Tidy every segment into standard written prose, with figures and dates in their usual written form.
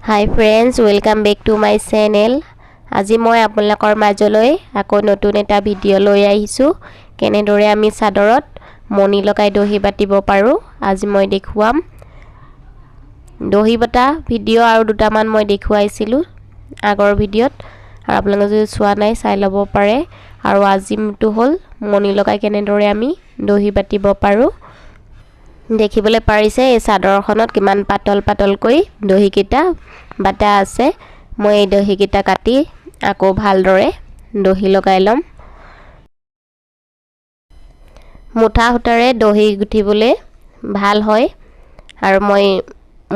Hi friends, welcome back to my channel. আজি মই আপোনালোকৰ মাজলৈ আকৌ নতুন এটা ভিডিঅ' লৈ আহিছো। কেনেদৰে আমি চাদৰত মণি লগাই দহি বাটিব পাৰো আজি মই দেখুৱাম। দহি বাটা ভিডিঅ' আৰু দুটামান মই দেখুৱাইছিলো আগৰ ভিডিঅ'ত, আৰু আপোনালোকে যদি চোৱা নাই চাই ল'ব পাৰে। আৰু আজিটো হ'ল মণি লগাই কেনেদৰে আমি দহি বাটিব পাৰো। দেখিবলৈ পাৰিছে এই চাদৰখনত কিমান পাতল পাতলকৈ দহি কিটা বাটা আছে। মই এই দহি কিটা কাটি আকৌ ভালদৰে দহি লগাই লম। মুঠা সূতাৰে দহি গুঠিবলৈ ভাল হয়, আৰু মই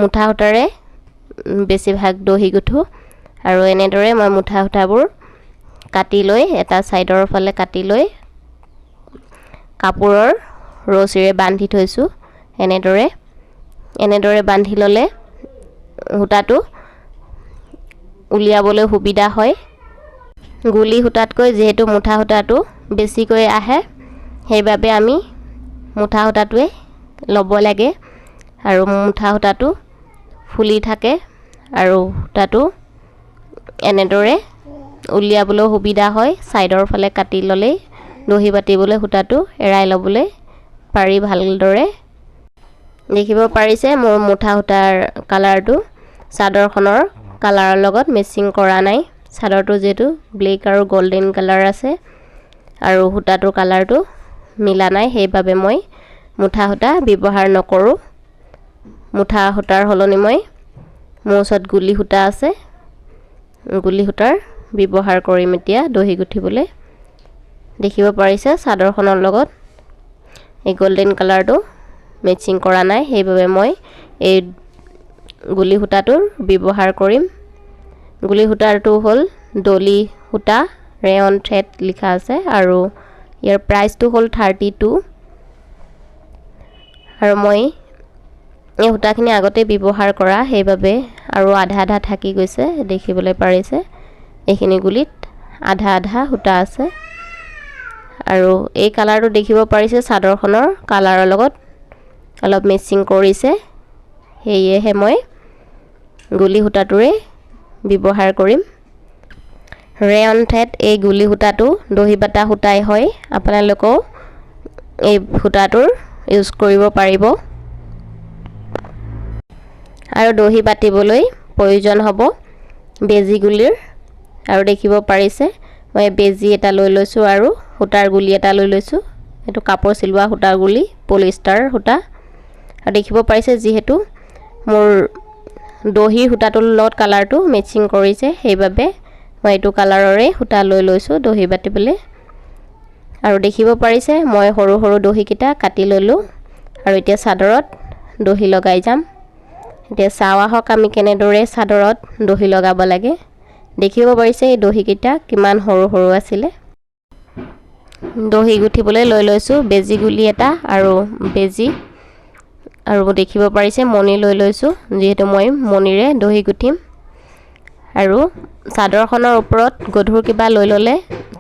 মুঠা সূতাৰে বেছিভাগ দহি গুঠো। আৰু এনেদৰে মই মুঠা সূতাবোৰ কাটি লৈ এটা সাইডৰ ফালে কাটি লৈ কাপোৰৰ ৰছীৰে বান্ধি থৈছো। এনেদৰে বান্ধি ললে সূতাটো উলিয়াবলৈ সুবিধা হয়। গুলি সূতাতকৈ যেহেতু মুঠা সূতাটো বেছিকৈ আহে, সেইবাবে আমি মুঠা সূতাটোৱে ল'ব লাগে। আৰু মুঠা সূতাটো ফুলি থাকে, আৰু সূতাটো এনেদৰে উলিয়াবলৈ সুবিধা হয়। সাইডৰ ফালে কাটি ললে দহি বাটিবলৈ সূতাটো এৰাই ল'বলৈ পাৰি ভালদৰে। দেখিব পাৰিছে মোৰ মুঠা সূতাৰ কালাৰটো চাদৰখনৰ কালাৰৰ লগত মেচিং কৰা নাই। চাদৰটো যেটো ব্লেক আৰু গোল্ডেন কালাৰ আছে, আৰু সূতাটোৰ কালাৰটো মিলা নাই, সেইবাবে মই মুঠা সূতা ব্যৱহাৰ নকৰো। মুঠা সূতাৰ হলনি মই মোৰ ওচৰত গুলি সূতা আছে, গুলি সূতাৰ ব্যৱহাৰ কৰিম এতিয়া দহি গুঠিবলৈ। দেখিব পাৰিছে চাদৰখনৰ লগত এই গোল্ডেন কালাৰটো মেচিং কৰা নাই, সেইবাবে মই এই গুলি সূতাটোৰ ব্যৱহাৰ কৰিম। গুলি সূতাটো হ'ল ডলি সূতা, ৰেয়ন থ্ৰেড লিখা আছে, আৰু ইয়াৰ প্ৰাইচটো হ'ল 32। আৰু মই এই সূতাখিনি আগতে ব্যৱহাৰ কৰা, সেইবাবে আৰু আধা আধা থাকি গৈছে। দেখিবলৈ পাৰিছে এইখিনি গুলিত আধা আধা সূতা আছে। আৰু এই কালাৰটো দেখিব পাৰিছে চাদৰখনৰ কালাৰৰ লগত অলপ মেচিং কৰিছে, সেয়েহে মই গুলি সূতাটোৰে ব্যৱহাৰ কৰিম। ৰেয়ন থ্ৰেড এই গুলি সূতাটো দহি বাটা সূতাই হয়, আপোনালোকেও এই সূতাটোৰ ইউজ কৰিব পাৰিব। আৰু দহি বাটিবলৈ প্ৰয়োজন হ'ব বেজি গুলিৰ। আৰু দেখিব পাৰিছে মই বেজি এটা লৈ লৈছো আৰু সূতাৰ গুলি এটা লৈ লৈছো। এইটো কাপোৰ চিলোৱা সূতাৰ গুলি, পলিষ্টাৰ সূতা। আৰু দেখিব পাৰিছে যিহেতু মোৰ দহি সূতাটোৰ লগত কালাৰটো মেচিং কৰিছে, সেইবাবে মই এইটো কালাৰৰে সূতা লৈ লৈছো দহি বাটিবলৈ। আৰু দেখিব পাৰিছে মই সৰু সৰু দহি কিটা কাটি ললো, আৰু এতিয়া চাদৰত দহি লগাই যাম। এতিয়া চাও আহক আমি কেনেদৰে চাদৰত দহি লগাব লাগে। দেখিব পাৰিছে এই দহি কিটা কিমান সৰু সৰু আছিলে। দহি গুঠিবলৈ লৈ লৈছো বেজি গুলি এটা আৰু বেজি, আৰু দেখিব পাৰিছে মণি লৈ লৈছো, যিহেতু মই মণিৰে দহি গুঠিম। আৰু চাদৰখনৰ ওপৰত গধুৰ কিবা লৈ ললে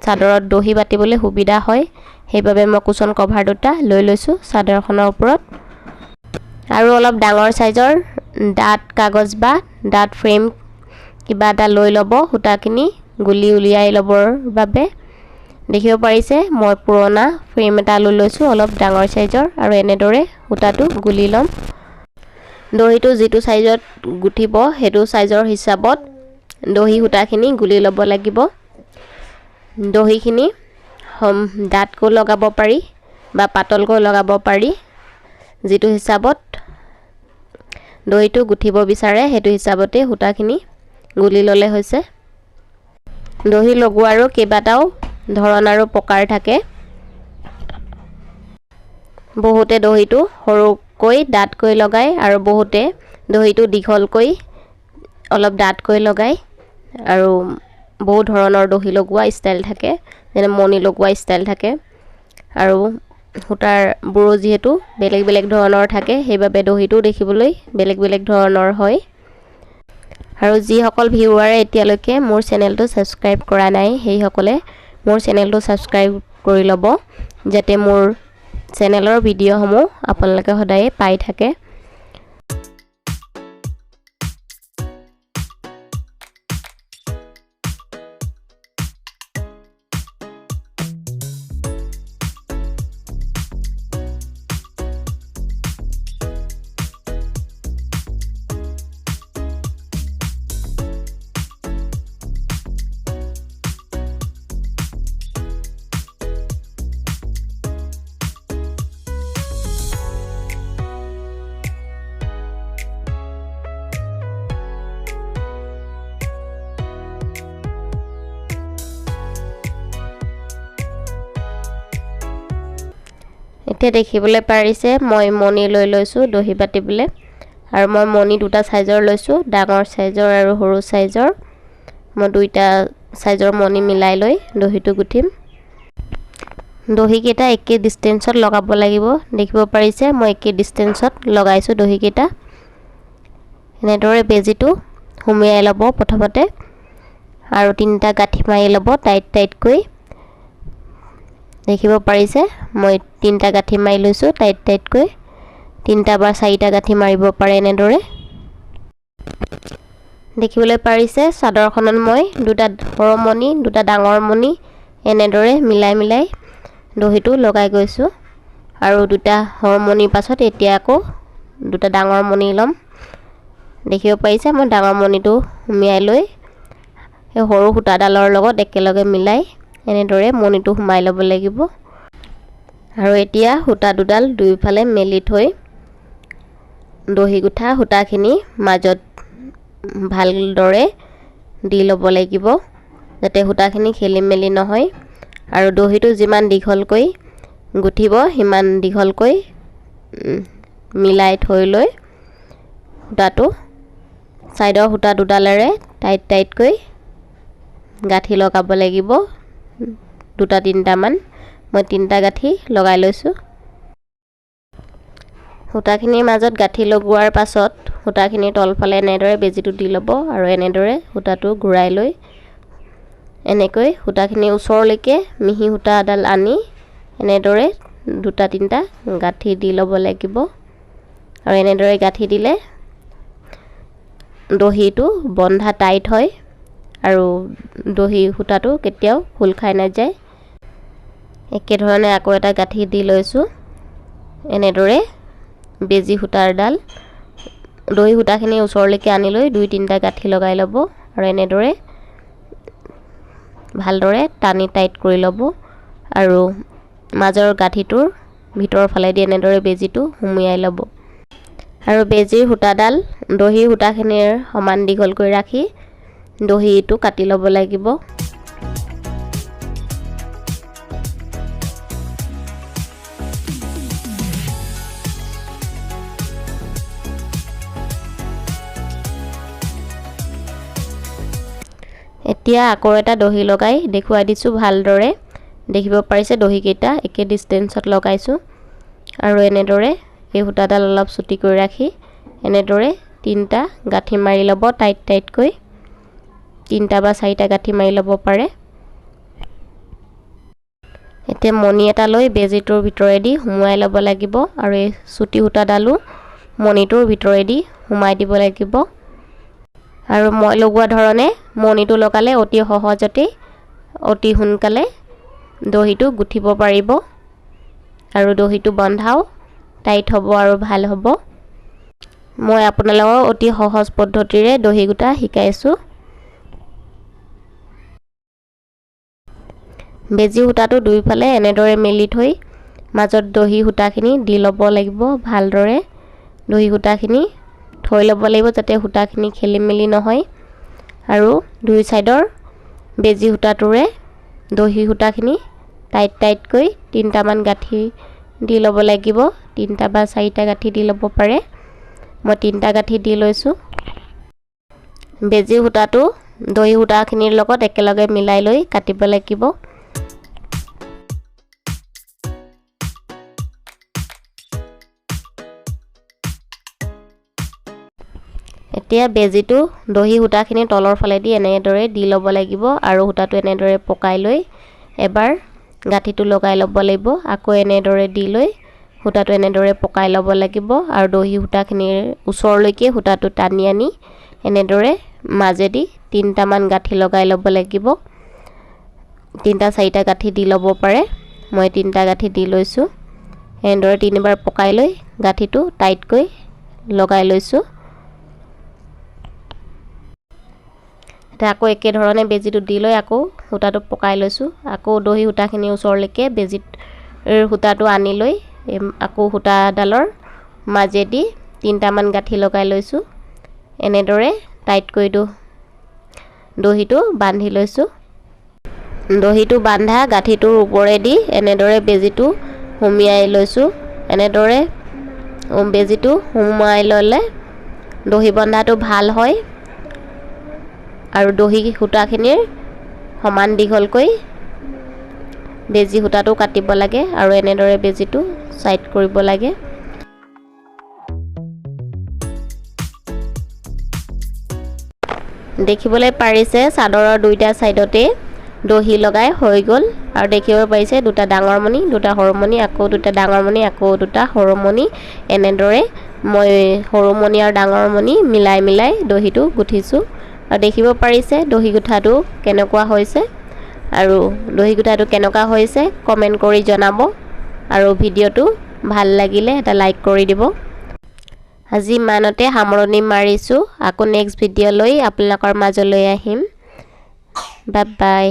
চাদৰত দহি বাটিবলৈ সুবিধা হয়, সেইবাবে মই কুচন কভাৰ দুটা লৈ লৈছো চাদৰখনৰ ওপৰত। আৰু অলপ ডাঙৰ সাইজৰ ডাঠ কাগজ বা ডাঠ ফ্ৰেম কিবা এটা লৈ ল'ব সূতাখিনি গুলি উলিয়াই ল'বৰ বাবে। দেখিব পাৰিছে মই পুৰণা ফ্ৰেম এটা লৈ লৈছো অলপ ডাঙৰ সাইজৰ, আৰু এনেদৰে সূতাটো গুলি ল'ম। দহিটো যিটো সাইজত গুঠিব সেইটো সাইজৰ হিচাপত দহি সূতাখিনি গুলি ল'ব লাগিব। দহিখিনি ডাঠকৈ লগাব পাৰি বা পাতলকৈ লগাব পাৰি, যিটো হিচাপত দহিটো গুঠিব বিচাৰে সেইটো হিচাপতে সূতাখিনি গুলি ল'লে হৈছে। দহি লগোৱাৰো কেইবাটাও ধৰণ আৰু প্ৰকাৰ থাকে। বহুতে দহিটো সৰুকৈ ডাঠকৈ লগায়, আৰু বহুতে দহিটো দীঘলকৈ অলপ ডাঠকৈ লগায়। আৰু বহু ধৰণৰ দহি লগোৱা ষ্টাইল থাকে, যেনে মণি লগোৱা ষ্টাইল থাকে। আৰু সূতাৰ বোৰো যিহেতু বেলেগ বেলেগ ধৰণৰ থাকে, সেইবাবে দহিটো দেখিবলৈ বেলেগ বেলেগ ধৰণৰ হয়। আৰু যিসকল ভিউৱাৰে এতিয়ালৈকে মোৰ চেনেলটো ছাবস্ক্ৰাইব কৰা নাই, সেইসকলে মোৰ চেনেলটো ছাবস্ক্ৰাইব কৰি ল'ব, যাতে মোৰ চেনেলৰ ভিডিঅ'সমূহ আপোনালোকে সদায় পাই থাকে। এতিয়া দেখিবলৈ পাৰিছে মই মণি লৈ লৈছোঁ দহি বাটিবলৈ আৰু মই মণি দুটা সাইজৰ লৈছোঁ ডাঙৰ সাইজৰ আৰু সৰু সাইজৰ মই দুইটা সাইজৰ মণি মিলাই লৈ দহিটো গুঠিম দহি কেইটা একে ডিসটেন্সত লগাব লাগিব দেখিব পাৰিছে মই একে ডিসটেন্সত লগাইছো দহি কেইটা এনেদৰে বেজিটো হুমিয়াই লব প্ৰথমতে আৰু তিনটা গাঁঠি মাৰি লব টাইট কৈ দেখিব পাৰিছে মই তিনটা গাঁঠি মাৰি লৈছো টাইট কৈ তিনটা বা চাৰিটা গাঁঠি মাৰিব পাৰে এনেদৰে দেখিবলৈ পাৰিছে চাদৰখনত মই দুটা সৰু মণি দুটা ডাঙৰ মণি এনেদৰে মিলাই দহিটো লগাই গৈছো আৰু দুটা সৰু মণিৰ পাছত এতিয়া আকৌ দুটা ডাঙৰ মণি লম দেখিব পাৰিছে মই ডাঙৰ মণিটো হুমিয়াই লৈ এই সৰু সূতাডালৰ লগত একেলগে মিলাই এনেদৰে মণিটো হুমাই ল'ব লাগিব আৰু এতিয়া সূতা দুডাল দুইফালে মেলি থৈ দহি গুঠা সূতাখিনি মাজত ভালদৰে দি ল'ব লাগিব যাতে সূতাখিনি খেলি মেলি নহয় আৰু দহিটো যিমান দীঘলকৈ গুঠিব সিমান দীঘলকৈ মিলাই থৈ লৈ সূতাটো সাইডৰ সূতা দুডালেৰে টাইটকৈ গাঁঠি লগাব লাগিব দুটা তিনটা মান মই তিনটা গাঁঠি লগাই লৈছো সূতাখিনিৰ মাজত গাঁঠি লগোৱাৰ পাছত সূতাখিনিৰ তলফালে এনেদৰে বেজিটো দি ল'ব আৰু এনেদৰে সূতাটো ঘূৰাই লৈ এনেকৈ সূতাখিনি ওচৰলৈকে মিহি সূতাডাল আনি এনেদৰে দুটা তিনটা গাঁঠি দি ল'ব লাগিব আৰু এনেদৰে গাঁঠি দিলে দহিটো বন্ধা টাইট হয় আৰু দহি সূতাটো কেতিয়াও খুল খাই নাযায় একে ধৰণে আকৌ এটা গাঁঠি দি লৈছো এনেদৰে বেজি সূতাৰডাল দহি সূতাখিনি ওচৰলৈকে আনি লৈ দুই তিনটা গাঁঠি লগাই ল'ব আৰু এনেদৰে ভালদৰে টানি টাইট কৰি ল'ব আৰু মাজৰ গাঁঠিটোৰ ভিতৰৰ ফালে দি এনেদৰে বেজিটো হুমিয়াই ল'ব আৰু বেজিৰ সূতাডাল দহি সূতাখিনিৰ সমান দীঘল কৰি ৰাখি দহিটো কাটি ল'ব লাগিব এতিয়া আকৌ এটা দহি লগাই দেখুৱাই দিছো ভালদৰে দেখিব পাৰিছে দহি কেইটা একে ডিসটেন্সত লগাইছো আৰু এনেদৰে এই সূতাডাল অলপ ছুটি কৰি ৰাখি এনেদৰে তিনটা গাঁঠি মাৰি ল'ব টাইটকৈ তিনটা বা চাৰিটা গাঁঠি মাৰি ল'ব পাৰে এতিয়া মণি এটা লৈ বেজিটোৰ ভিতৰেদি হুমাই ল'ব লাগিব আৰু এই ছুটি সূতাডালো মণিটোৰ ভিতৰেদি হুমাই দিব লাগিব আৰু মই লগোৱা ধৰণে মণিটো লগালে অতি সহজতে অতি সোনকালে দহিটো গুঠিব পাৰিব আৰু দহিটো বন্ধাও টাইট হ'ব আৰু ভাল হ'ব মই আপোনালোকক অতি সহজ পদ্ধতিৰে দহি গুঠা শিকাইছো বেজি সূতাটো দুইফালে এনেদৰে মেলি থৈ মাজত দহি সূতাখিনি দি ল'ব লাগিব ভালদৰে দহি সূতাখিনি থৈ ল'ব লাগিব যাতে সূতাখিনি খেলি মেলি নহয় আৰু দুই সাইডৰ বেজি সূতাটোৰে দহি সূতাখিনি টাইটকৈ তিনটা মান গাঁঠি দি ল'ব লাগিব তিনটা বা চাৰিটা গাঁঠি দি ল'ব পাৰে মই তিনটা গাঁঠি দি লৈছো বেজি সূতাটো দহি সূতাখিনিৰ লগত একেলগে মিলাই লৈ কাটিব লাগিব এতিয়া বেজিটো দহি সূতাখিনি তলৰ ফালে দি এনেদৰে দি ল'ব লাগিব আৰু সূতাটো এনেদৰে পকাই লৈ এবাৰ গাঁঠিটো লগাই ল'ব লাগিব আকৌ এনেদৰে দি লৈ সূতাটো এনেদৰে পকাই ল'ব লাগিব আৰু দহি সূতাখিনিৰ ওচৰলৈকে সূতাটো টানি আনি এনেদৰে মাজেদি তিনটা মান গাঁঠি লগাই ল'ব লাগিব তিনটা চাৰিটা গাঁঠি দি ল'ব পাৰে মই তিনটা গাঁঠি দি লৈছো এনেদৰে তিনিবাৰ পকাই লৈ গাঁঠিটো টাইটকৈ লগাই লৈছো এটা আকৌ একে ধৰণে বেজিটো দি লৈ আকৌ সূতাটো পকাই লৈছো আকৌ দহি সূতাখিনি ওচৰলৈকে বেজিৰ সূতাটো আনি লৈ আকৌ সূতাডালৰ মাজেদি তিনটা মান গাঁঠি লগাই লৈছো এনেদৰে টাইটকৈ দহিটো বান্ধি লৈছো দহিটো বান্ধা গাঁঠিটোৰ ওপৰেদি এনেদৰে বেজিটো সুমিয়াই লৈছোঁ। এনেদৰে বেজীটো সুমুৱাই ল'লে দহি বন্ধাটো ভাল হয় আৰু দহি সূতাখিনিৰ সমান দীঘলকৈ বেজী সূতাটো কাটিব লাগে আৰু এনেদৰে বেজীটো সাইড কৰিব লাগে। দেখিবলৈ পাৰিছে চাদৰৰ দুইটা সাইডতে দহি লগাই হৈ গ'ল আৰু দেখিব পাৰিছে দুটা ডাঙৰ মণি, দুটা সৰু মণি, আকৌ দুটা ডাঙৰ মণি, আকৌ দুটা সৰু মণি। এনেদৰে মই সৰু মণি আৰু ডাঙৰ মণি মিলাই মিলাই দহিটো গুঠিছোঁ আৰু দেখিব পাৰিছে দহি গুঠাটো কেনেকুৱা হৈছে আৰু দহি গুঠাটো কেনেকুৱা হৈছে কমেন্ট কৰি জনাব আৰু ভিডিঅ'টো ভাল লাগিলে এটা লাইক কৰি দিব। আজি ইমানতে সামৰণি মাৰিছোঁ। আকৌ নেক্সট ভিডিঅ' লৈ আপোনালোকৰ মাজলৈ আহিম। Bye bye.